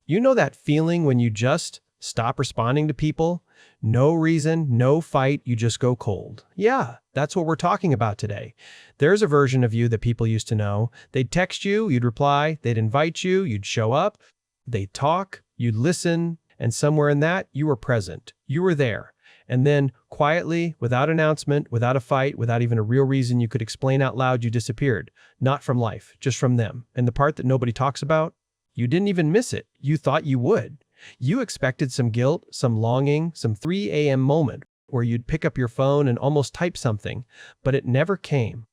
You know that feeling when you just stop responding to people? No reason, no fight, you just go cold. Yeah, that's what we're talking about today. There's a version of you that people used to know. They'd text you, you'd reply, they'd invite you, you'd show up, they'd talk, you'd listen, and somewhere in that, you were present. You were there. And then, quietly, without announcement, without a fight, without even a real reason you could explain out loud, you disappeared. Not from life, just from them. And the part that nobody talks about? You didn't even miss it. You thought you would. You expected some guilt, some longing, some 3 a.m. moment where you'd pick up your phone and almost type something, but it never came.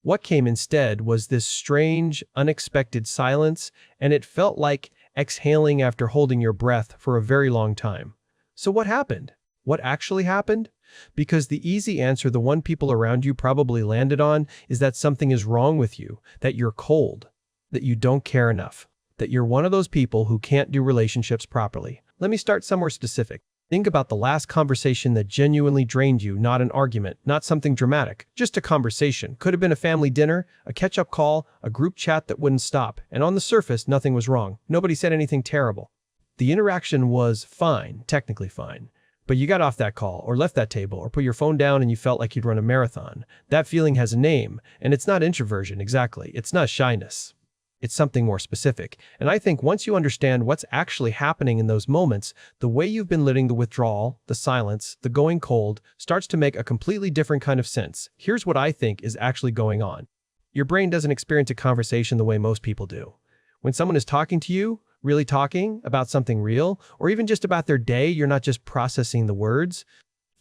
What came instead was this strange, unexpected silence, and it felt like exhaling after holding your breath for a very long time. So what happened? What actually happened? Because the easy answer the one people around you probably landed on is that something is wrong with you, that you're cold, that you don't care enough, that you're one of those people who can't do relationships properly. Let me start somewhere specific. Think about the last conversation that genuinely drained you, not an argument, not something dramatic, just a conversation. Could have been a family dinner, a catch-up call, a group chat that wouldn't stop, and on the surface, nothing was wrong. Nobody said anything terrible. The interaction was fine, technically fine. But you got off that call, or left that table, or put your phone down and you felt like you'd run a marathon. That feeling has a name, and it's not introversion exactly. It's not shyness. It's something more specific. And I think once you understand what's actually happening in those moments, the way you've been living, the withdrawal, the silence, the going cold, starts to make a completely different kind of sense. Here's what I think is actually going on. Your brain doesn't experience a conversation the way most people do. When someone is talking to you, really talking about something real, or even just about their day, you're not just processing the words.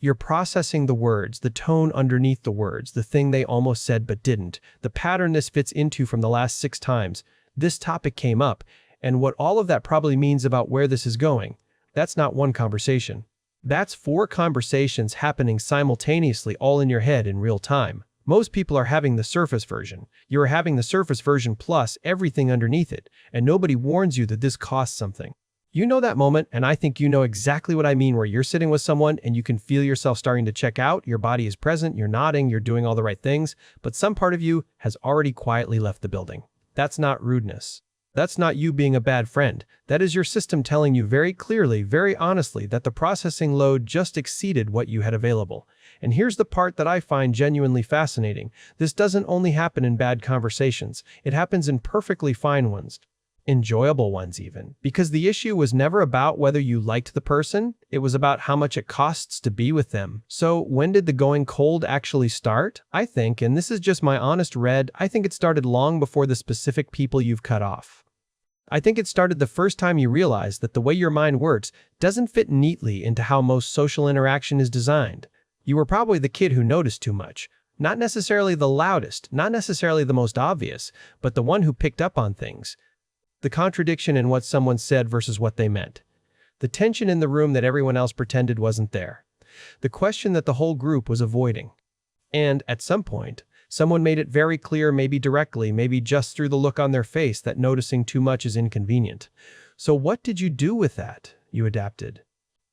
You're processing the words, the tone underneath the words, the thing they almost said but didn't, the pattern this fits into from the last 6 times. This topic came up, and what all of that probably means about where this is going. That's not one conversation. That's 4 conversations happening simultaneously, all in your head in real time. Most people are having the surface version. You're having the surface version plus everything underneath it, and nobody warns you that this costs something. You know that moment, and I think you know exactly what I mean, where you're sitting with someone and you can feel yourself starting to check out, your body is present, you're nodding, you're doing all the right things, but some part of you has already quietly left the building. That's not rudeness. That's not you being a bad friend. That is your system telling you very clearly, very honestly, that the processing load just exceeded what you had available. And here's the part that I find genuinely fascinating. This doesn't only happen in bad conversations. It happens in perfectly fine ones. Enjoyable ones even. Because the issue was never about whether you liked the person, it was about how much it costs to be with them. So when did the going cold actually start? I think, and this is just my honest read, I think it started long before the specific people you've cut off. I think it started the first time you realized that the way your mind works doesn't fit neatly into how most social interaction is designed. You were probably the kid who noticed too much. Not necessarily the loudest, not necessarily the most obvious, but the one who picked up on things. The contradiction in what someone said versus what they meant. The tension in the room that everyone else pretended wasn't there. The question that the whole group was avoiding. And, at some point, someone made it very clear, maybe directly, maybe just through the look on their face, that noticing too much is inconvenient. So what did you do with that? You adapted.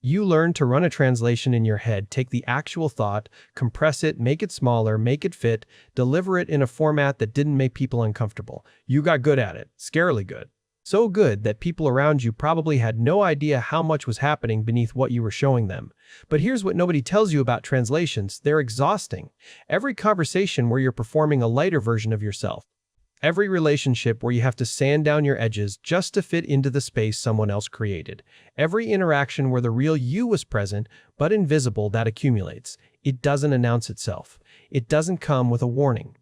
You learned to run a translation in your head, take the actual thought, compress it, make it smaller, make it fit, deliver it in a format that didn't make people uncomfortable. You got good at it, scarily good. So good that people around you probably had no idea how much was happening beneath what you were showing them. But here's what nobody tells you about translations. They're exhausting. Every conversation where you're performing a lighter version of yourself. Every relationship where you have to sand down your edges just to fit into the space someone else created. Every interaction where the real you was present, but invisible, that accumulates. It doesn't announce itself. It doesn't come with a warning.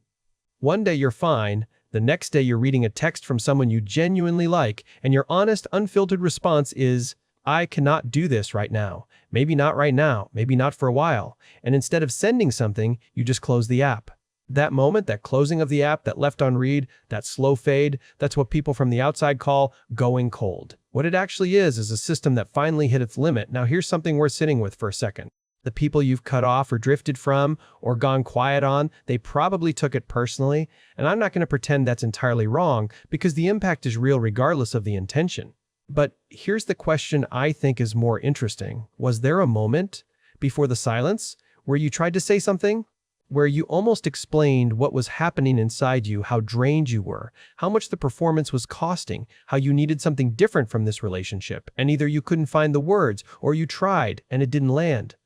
One day you're fine. The next day you're reading a text from someone you genuinely like, and your honest, unfiltered response is, I cannot do this right now. Maybe not right now, maybe not for a while. And instead of sending something, you just close the app. That moment, that closing of the app, that left on read, that slow fade, that's what people from the outside call going cold. What it actually is a system that finally hit its limit. Now here's something worth sitting with for a second. The people you've cut off or drifted from or gone quiet on, they probably took it personally, and I'm not going to pretend that's entirely wrong because the impact is real regardless of the intention. But here's the question I think is more interesting. Was there a moment before the silence where you tried to say something? where you almost explained what was happening inside you, how drained you were, how much the performance was costing, how you needed something different from this relationship, and either you couldn't find the words or you tried and it didn't land.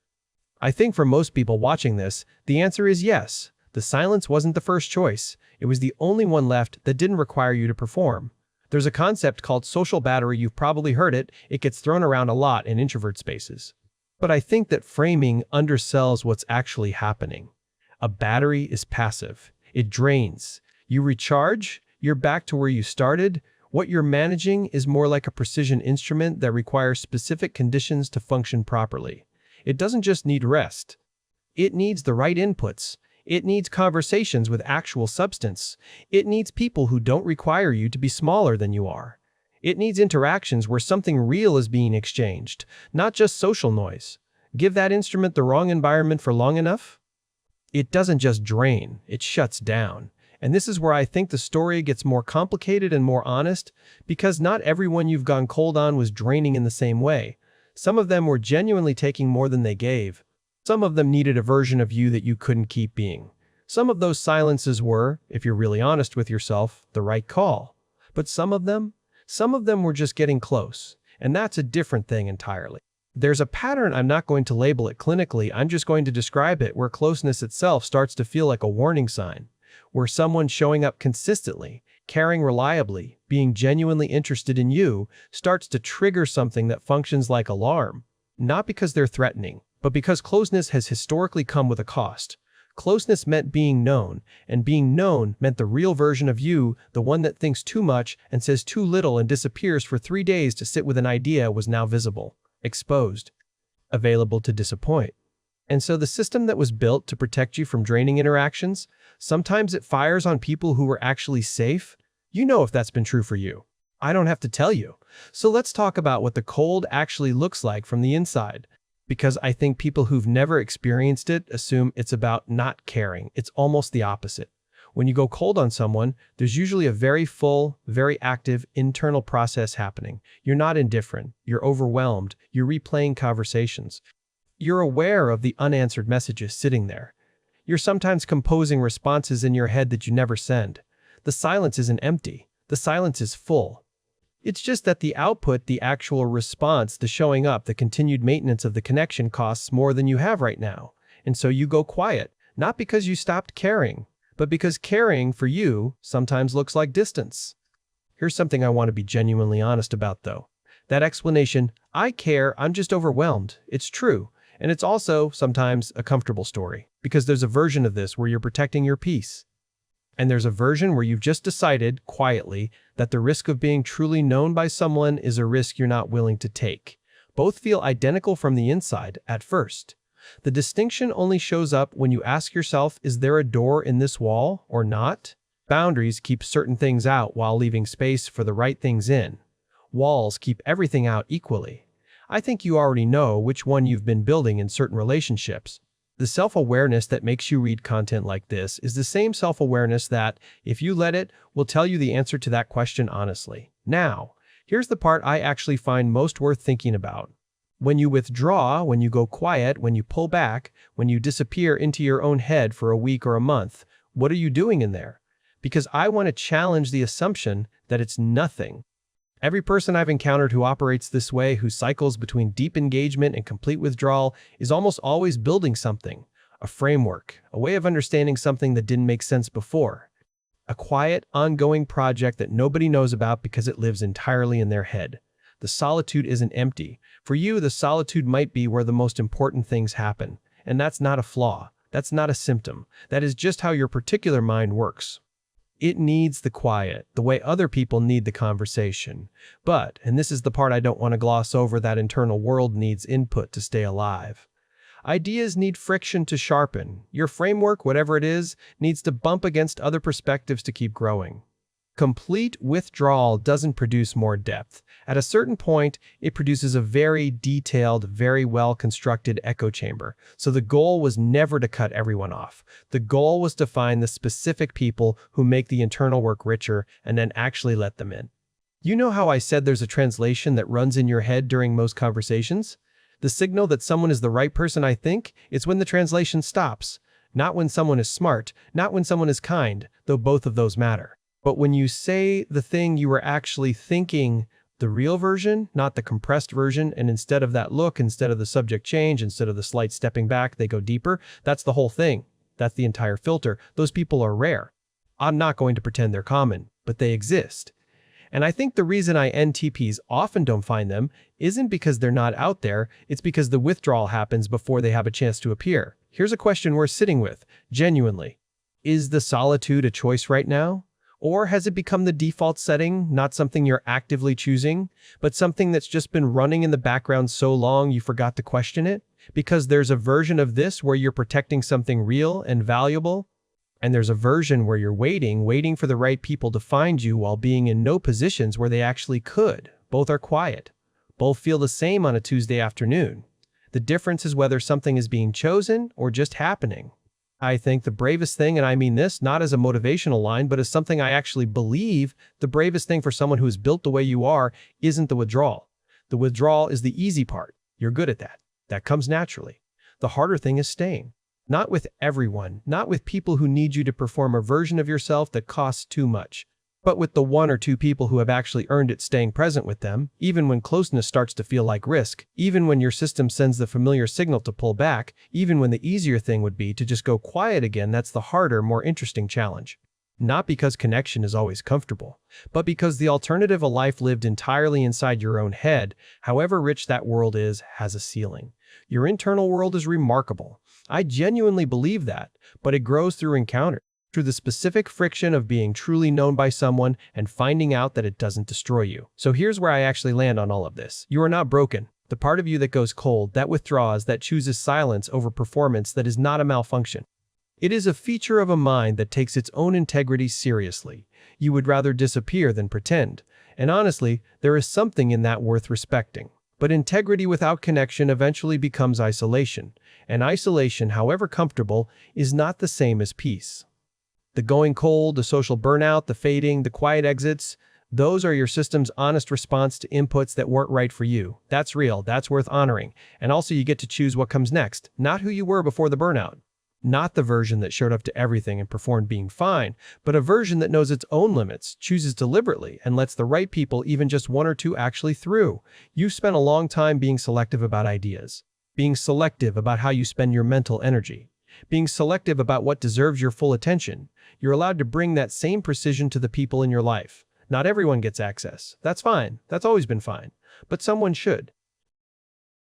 I think for most people watching this, the answer is yes. The silence wasn't the first choice. It was the only one left that didn't require you to perform. There's a concept called social battery. You've probably heard it. It gets thrown around a lot in introvert spaces. But I think that framing undersells what's actually happening. A battery is passive. It drains. You recharge, you're back to where you started. What you're managing is more like a precision instrument that requires specific conditions to function properly. It doesn't just need rest. It needs the right inputs. It needs conversations with actual substance. It needs people who don't require you to be smaller than you are. It needs interactions where something real is being exchanged, not just social noise. Give that instrument the wrong environment for long enough, it doesn't just drain, it shuts down. And this is where I think the story gets more complicated and more honest, because not everyone you've gone cold on was draining in the same way. Some of them were genuinely taking more than they gave. Some of them needed a version of you that you couldn't keep being. Some of those silences were, if you're really honest with yourself, the right call. But some of them were just getting close. And that's a different thing entirely. There's a pattern. I'm not going to label it clinically, I'm just going to describe it, where closeness itself starts to feel like a warning sign, where someone showing up consistently, caring reliably, being genuinely interested in you, starts to trigger something that functions like alarm. Not because they're threatening, but because closeness has historically come with a cost. Closeness meant being known, and being known meant the real version of you, the one that thinks too much and says too little and disappears for 3 days to sit with an idea, was now visible, exposed, available to disappoint. And so the system that was built to protect you from draining interactions, sometimes it fires on people who were actually safe. You know if that's been true for you. I don't have to tell you. So let's talk about what the cold actually looks like from the inside. Because I think people who've never experienced it assume it's about not caring. It's almost the opposite. When you go cold on someone, there's usually a very full, very active internal process happening. You're not indifferent. You're overwhelmed. You're replaying conversations. You're aware of the unanswered messages sitting there. You're sometimes composing responses in your head that you never send. The silence isn't empty. The silence is full. It's just that the output, the actual response, the showing up, the continued maintenance of the connection costs more than you have right now. And so you go quiet, not because you stopped caring, but because caring for you sometimes looks like distance. Here's something I want to be genuinely honest about, though. That explanation, I care, I'm just overwhelmed, it's true. And it's also sometimes a comfortable story, because there's a version of this where you're protecting your peace. And there's a version where you've just decided, quietly, that the risk of being truly known by someone is a risk you're not willing to take. Both feel identical from the inside at first. The distinction only shows up when you ask yourself, is there a door in this wall or not? Boundaries keep certain things out while leaving space for the right things in. Walls keep everything out equally. I think you already know which one you've been building in certain relationships. The self-awareness that makes you read content like this is the same self-awareness that, if you let it, will tell you the answer to that question honestly. Now, here's the part I actually find most worth thinking about. When you withdraw, when you go quiet, when you pull back, when you disappear into your own head for a week or a month, what are you doing in there? Because I want to challenge the assumption that it's nothing. Every person I've encountered who operates this way, who cycles between deep engagement and complete withdrawal, is almost always building something, a framework, a way of understanding something that didn't make sense before. A quiet, ongoing project that nobody knows about because it lives entirely in their head. The solitude isn't empty. For you, the solitude might be where the most important things happen. And that's not a flaw. That's not a symptom. That is just how your particular mind works. It needs the quiet, the way other people need the conversation. But, and this is the part I don't want to gloss over, that internal world needs input to stay alive. Ideas need friction to sharpen. Your framework, whatever it is, needs to bump against other perspectives to keep growing. Complete withdrawal doesn't produce more depth. At a certain point, it produces a very detailed, very well-constructed echo chamber. So the goal was never to cut everyone off. The goal was to find the specific people who make the internal work richer and then actually let them in. You know how I said there's a translation that runs in your head during most conversations? The signal that someone is the right person, I think, is when the translation stops. Not when someone is smart, not when someone is kind, though both of those matter. But when you say the thing you were actually thinking, the real version, not the compressed version, and instead of that look, instead of the subject change, instead of the slight stepping back, they go deeper, that's the whole thing. That's the entire filter. Those people are rare. I'm not going to pretend they're common, but they exist. And I think the reason INTPs often don't find them isn't because they're not out there, it's because the withdrawal happens before they have a chance to appear. Here's a question worth sitting with, genuinely. Is the solitude a choice right now? Or has it become the default setting, not something you're actively choosing, but something that's just been running in the background so long you forgot to question it? Because there's a version of this where you're protecting something real and valuable, and there's a version where you're waiting for the right people to find you while being in no positions where they actually could. Both are quiet. Both feel the same on a Tuesday afternoon. The difference is whether something is being chosen or just happening. I think the bravest thing, and I mean this not as a motivational line, but as something I actually believe, the bravest thing for someone who is built the way you are isn't the withdrawal. The withdrawal is the easy part. You're good at that. That comes naturally. The harder thing is staying. Not with everyone, not with people who need you to perform a version of yourself that costs too much, but with the one or two people who have actually earned it staying present with them, even when closeness starts to feel like risk, even when your system sends the familiar signal to pull back, even when the easier thing would be to just go quiet again. That's the harder, more interesting challenge. Not because connection is always comfortable, but because the alternative, a life lived entirely inside your own head, however rich that world is, has a ceiling. Your internal world is remarkable. I genuinely believe that, but it grows through encounter, through the specific friction of being truly known by someone and finding out that it doesn't destroy you. So here's where I actually land on all of this. You are not broken. The part of you that goes cold, that withdraws, that chooses silence over performance, that is not a malfunction. It is a feature of a mind that takes its own integrity seriously. You would rather disappear than pretend. And honestly, there is something in that worth respecting. But integrity without connection eventually becomes isolation. And isolation, however comfortable, is not the same as peace. The going cold, the social burnout, the fading, the quiet exits, those are your system's honest response to inputs that weren't right for you. That's real, that's worth honoring. And also you get to choose what comes next, not who you were before the burnout. Not the version that showed up to everything and performed being fine, but a version that knows its own limits, chooses deliberately, and lets the right people, even just one or two, actually through. You've spent a long time being selective about ideas, being selective about how you spend your mental energy, being selective about what deserves your full attention. You're allowed to bring that same precision to the people in your life. Not everyone gets access. That's fine. That's always been fine. But someone should.